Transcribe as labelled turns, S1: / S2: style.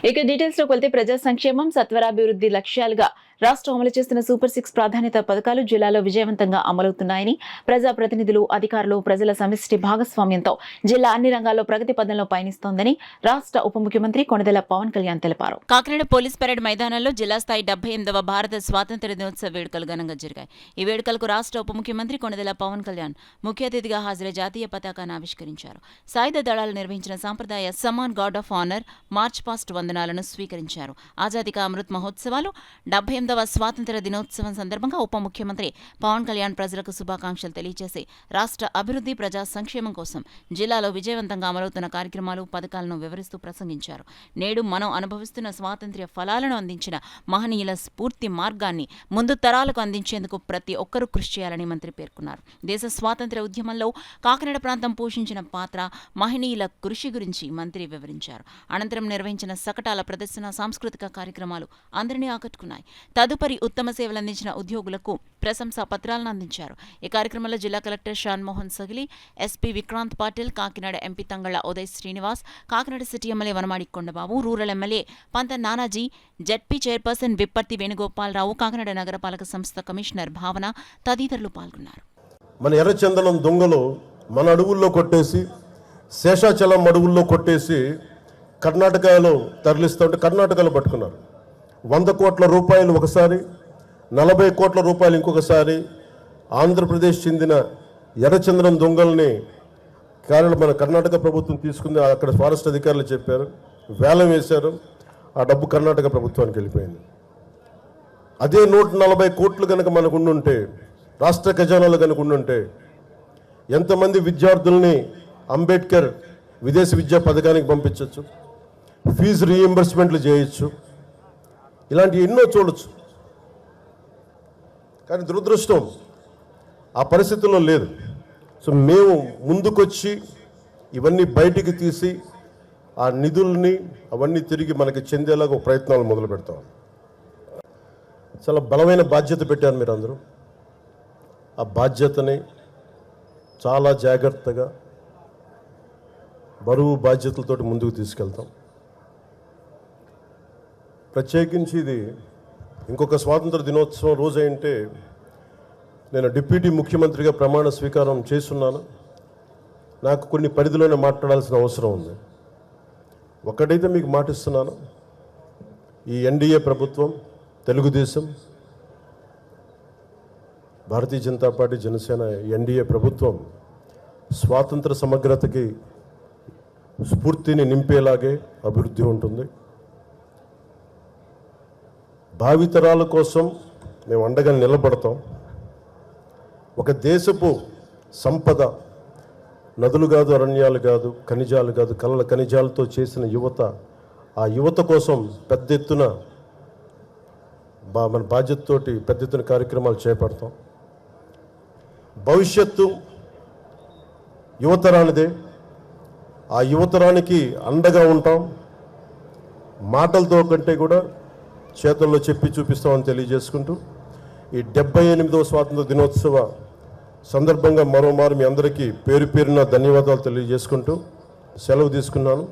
S1: ఇక డీటెయిల్స్ లోకి వెళ్తే ప్రజా సంక్షేమం సత్వరాభివృద్ధి లక్ష్యాలుగా రాష్ట్రం అమలు చేస్తున్న సూపర్ 6 ప్రాధాన్యత పథకాలు జిల్లాలో విజయవంతంగా అమలవుతున్నాయని ప్రజాప్రతినిధులు, అధికారులు, ప్రజల సమిష్టి భాగస్వామ్యంతో జిల్లా అన్ని రంగాల్లో ప్రగతి పథంలో పయనిస్తోందని రాష్ట్ర ఉప ముఖ్యమంత్రి కొణిదెల పవన్ కళ్యాణ్ తెలిపారు. కాకినాడ పోలీస్ పరేడ్ మైదానంలో జిల్లా స్థాయి 78వ భారత స్వాతంత్ర్య దినోత్సవ వేడుకలు ఘనంగా జరిగాయి. ఈ వేడుకలకు రాష్ట్ర ఉప ముఖ్యమంత్రి కొణిదెల పవన్ కళ్యాణ్ ముఖ్య అతిథిగా హాజరై జాతీయ పతాకాన్ని ఆవిష్కరించారు. సాయుధ దళాలు నిర్వహించిన సాంప్రదాయ సమాన్ guard of honour, march past వందనాలను స్వీకరించారు. ఆజాదీ కా అమృత్ మహోత్సవాలు 78వ స్వాతంత్ర దినోత్సవం సందర్భంగా ఉప ముఖ్యమంత్రి పవన్ కళ్యాణ్ ప్రజలకు శుభాకాంక్షలు తెలియజేసి రాష్ట్ర అభివృద్ధి, ప్రజా సంక్షేమం కోసం జిల్లాలో విజయవంతంగా అమలవుతున్న కార్యక్రమాలు, పథకాలను వివరిస్తూ ప్రసంగించారు. నేడు మనం అనుభవిస్తున్న స్వాతంత్ర్య ఫలాలను అందించిన మహనీయుల స్ఫూర్తి మార్గాన్ని ముందు తరాలకు అందించేందుకు ప్రతి ఒక్కరూ కృషి చేయాలని మంత్రి పేర్కొన్నారు. దేశ స్వాతంత్ర్య ఉద్యమంలో కాకినాడ ప్రాంతం పోషించిన పాత్ర, మహనీయుల కృషి గురించి మంత్రి వివరించారు. అనంతరం నిర్వహించిన సకటాల ప్రదర్శన, సాంస్కృతిక కార్యక్రమాలు అందరినీ ఆకట్టుకున్నాయి. తదుపరి ఉత్తమ సేవలు అందించిన ఉద్యోగులకు ప్రశంసా పత్రాలను అందించారు. ఈ కార్యక్రమంలో జిల్లా collector Shanmohan Sagili, SP Vikrant Patil, Kakinada MP Tangella Uday Srinivas, Kakinada city MLA Vanamadi Kondababu, rural MLA Pantha Nanaji, ZP chairperson Vipparthi Venugopala Rao, Kakinada నగరపాలక సంస్థ కమిషనర్ భావన తదితరులు పాల్గొన్నారు.
S2: మన ఎర్రచందనం దొంగలు మన అడవుల్లో కొట్టేసి, శేషాచలం అడవుల్లో కొట్టేసి కర్ణాటకలో తరలిస్తుంటే కర్ణాటకలో పట్టుకున్నారు. 100 కోట్ల రూపాయలు ఒకసారి, 40 కోట్ల రూపాయలు ఇంకొకసారి. ఆంధ్రప్రదేశ్ చెందిన ఎర్రచందనం దొంగల్ని మన కర్ణాటక ప్రభుత్వం తీసుకుంది. అక్కడ ఫారెస్ట్ అధికారులు చెప్పారు, వేలం వేశారు. ఆ డబ్బు కర్ణాటక ప్రభుత్వానికి వెళ్ళిపోయింది. అదే 140 కోట్లు కనుక మనకు ఉండుంటే, రాష్ట్ర ఖజానాలు కనుక ఉండుంటే, ఎంతమంది విద్యార్థుల్ని అంబేద్కర్ విదేశీ విద్యా పథకానికి పంపించవచ్చు, ఫీజు రీఎంబర్స్మెంట్లు చేయొచ్చు, ఇలాంటి ఎన్నో చూడొచ్చు. కానీ దురదృష్టం ఆ పరిస్థితుల్లో లేదు. సో మేము ముందుకొచ్చి ఇవన్నీ బయటికి తీసి ఆ నిధుల్ని అవన్నీ తిరిగి మనకి చెందేలాగా ఒక ప్రయత్నాలు మొదలు పెడతాం. చాలా బలమైన బాధ్యత పెట్టారు మీరు అందరూ. ఆ బాధ్యతని చాలా జాగ్రత్తగా, బరువు బాధ్యతలతోటి ముందుకు తీసుకెళ్తాం. ప్రత్యేకించి ఇది ఇంకొక స్వాతంత్ర దినోత్సవం రోజు అంటే నేను డిప్యూటీ ముఖ్యమంత్రిగా ప్రమాణ స్వీకారం చేస్తున్నాను. నాకు కొన్ని పరిధిలోనే మాట్లాడాల్సిన అవసరం ఉంది. ఒక్కటైతే మీకు మాటిస్తున్నాను, ఈ ఎన్డీఏ ప్రభుత్వం, తెలుగుదేశం, భారతీయ జనతా పార్టీ, జనసేన ఎన్డీఏ ప్రభుత్వం స్వాతంత్ర సమగ్రతకి స్ఫూర్తిని నింపేలాగే అభివృద్ధి ఉంటుంది. భావితరాల కోసం మేము అండగా నిలబడతాం. ఒక దేశపు సంపద నదులు కాదు, అరణ్యాలు కాదు, ఖనిజాలు కాదు, కళ్ళ ఖనిజాలతో చేసిన యువత. ఆ యువత కోసం పెద్ద ఎత్తున మన బాధ్యతతోటి పెద్ద ఎత్తున కార్యక్రమాలు చేపడతాం. భవిష్యత్తు యువతరానిదే. ఆ యువతరానికి అండగా ఉంటాం. మాటలతో కంటే కూడా చేతుల్లో చెప్పి చూపిస్తామని తెలియజేసుకుంటూ, ఈ 78వ స్వాతంత్ర దినోత్సవ సందర్భంగా మరోమారు మీ అందరికీ పేరు పేరున ధన్యవాదాలు తెలియజేసుకుంటూ సెలవు తీసుకున్నాను.